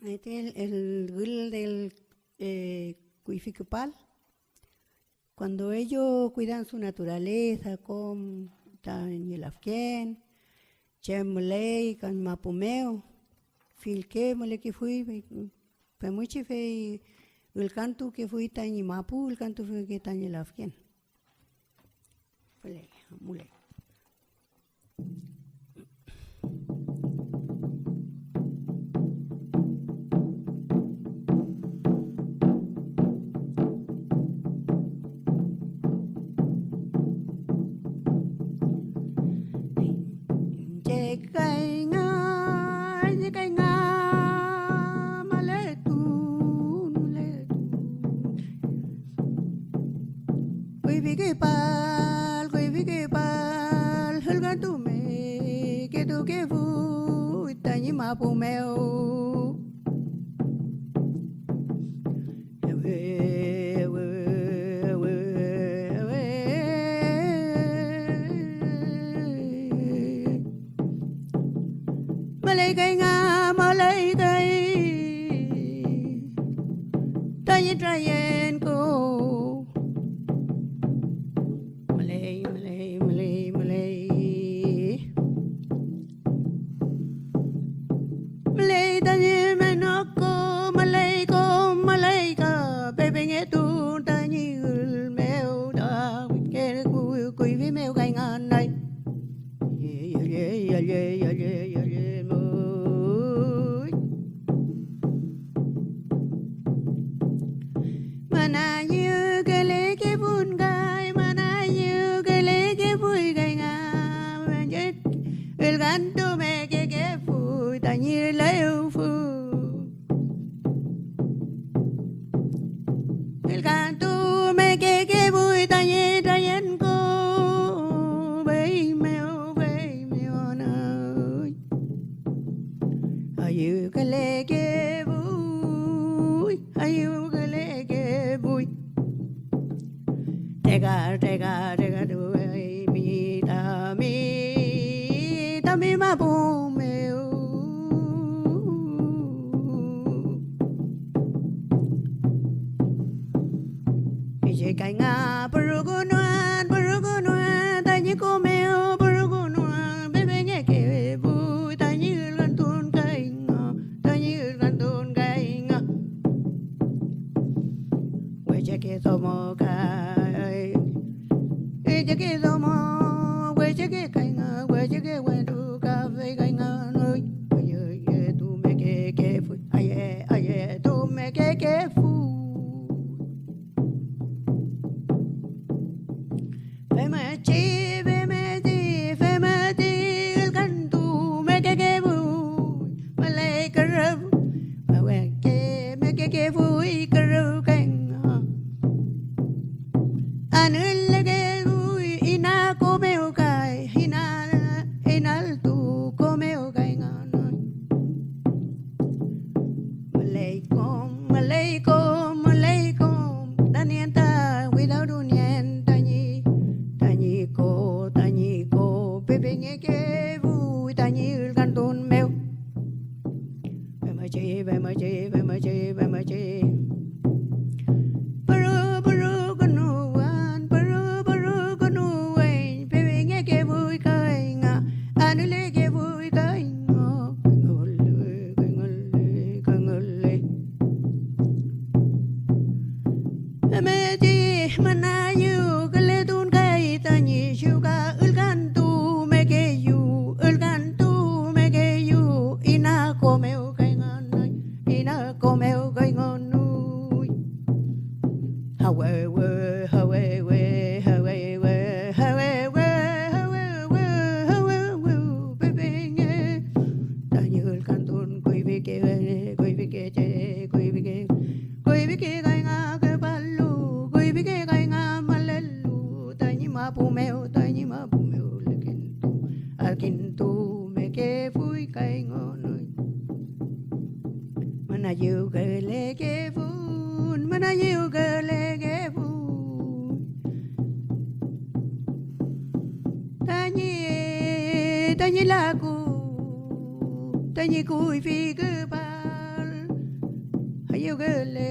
El gül del Kuifike Kupal, cuando ellos cuidan su naturaleza, como en Lafken, Chemulei, con Mapumeo, Filque, mole que fui, pues mucho fe el canto que fui tan Mapu, el canto fue que tan Lafken. Fue mule. Kuifike pal, el gato me que tú que fui, tañi mapumeo. Malay kay nga, malay kay, tañi Traytrayco. El canto me que voy tañe Traytrayco, ve meo nay. Ayu que le que voy, ayu que le que voy. Tega du mi ta mi mapu meo. Cái ngà purrun ta như cô mèo purrun bé bé nghe kể vui ta như lần tuôn cây ngà ta như lần tuôn cây ngà quay chạy kia sao mò cái chạy kia sao mò quay chạy kia cây ngà quay chạy kia quay du cà phê cây ngà nơi ai tu mẹ kể vui ai tu mẹ kể vui. Tañi laku, tañi kuyfike pal, Mayugele